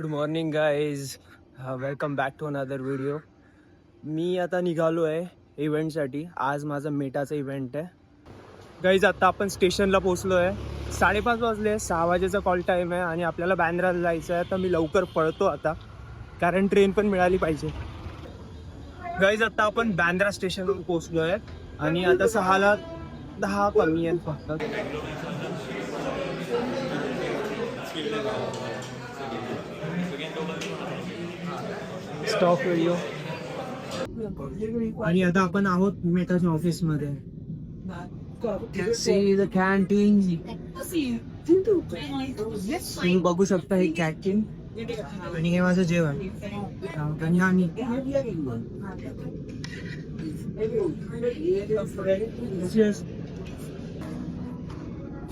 Good morning guys, welcome back to another video. मी आता निघालो आहे इव्हेंटसाठी. आज माझा मेटाचा इव्हेंट आहे गाईज. आता आपण स्टेशनला पोचलो आहे. 5:30 वाजले, 6 वाजेचा कॉल टाईम आहे आणि आपल्याला बँड्राला जायचं आहे. तर मी लवकर पळतो आता, कारण ट्रेन पण मिळाली पाहिजे. गाईज आता आपण बँड्रा स्टेशनवर पोचलो आहे आणि आता 6:10 कमी आहेत फक्त. Stop video. आणि आता आपण आहोत मेटाच्या ऑफिस मध्ये. See the canteen. तुम्ही बघू शकता हे कॅन्टीन आणि हे माझं जेवण. आणि आम्ही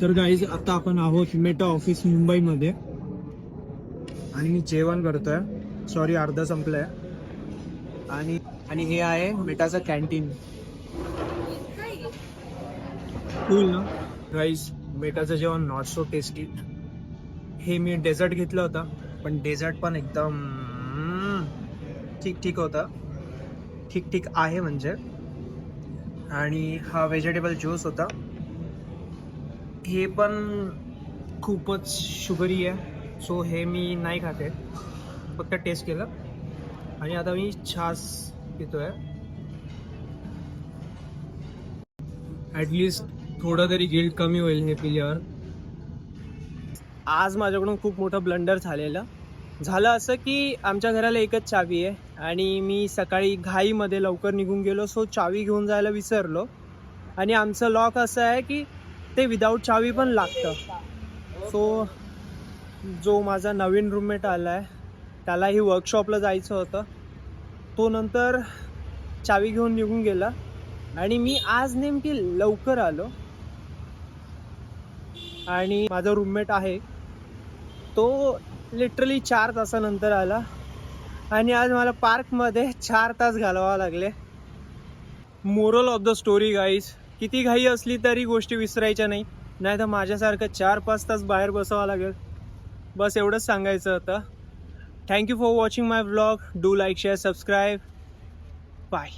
तर गाईज आता आपण आहोत मेटा ऑफिस मुंबईमध्ये आणि मी जेवण करतोय. सॉरी, अर्धा संपलंय. आणि हे आहे मेटाचं कॅन्टीन. कूल ना गाईज. मेटाचं जेवण नॉट सो टेस्टी. हे मी डेझर्ट घेतलं होतं, पण डेझर्ट पण एकदम ठीक होता. ठीक आहे म्हणजे. आणि हा व्हेजिटेबल ज्यूस होता. हे पण खूपच शुगरी आहे, सो हे मी नाही खाते, फक्त टेस्ट केलं. आणि आता मी छास पितोय. ॲटलिस्ट थोडं तरी गिल्ट कमी होईल हे पिल्यावर. आज माझ्याकडून खूप मोठं ब्लंडर झालं असं की आमच्या घराला एकच चावी आहे आणि मी सकाळी घाईमध्ये लवकर निघून गेलो, सो चावी घेऊन जायला विसरलो. आणि आमचं लॉक असं आहे की ते विदाऊट चावी पण लागतं. सो जो माझा नवीन रूममेट आला आहे त्यालाही वर्कशॉपला जायचं होतं. तो नंतर चावी घेऊन निघून गेला आणि मी आज नेमकी लवकर आलो. आणि माझा रूममेट आहे तो लिटरली 4 तासानंतर आला आणि आज मला पार्कमध्ये 4 तास घालवावं लागले. Moral of the story guys, किती घाई असली तरी गोष्टी विसरायच्या नाही, तर माझ्यासारखं 4-5 तास बाहेर बसावं लागेल. बस एवढंच सांगायचं होतं. Thank you for watching my vlog. Do like, share, subscribe. Bye.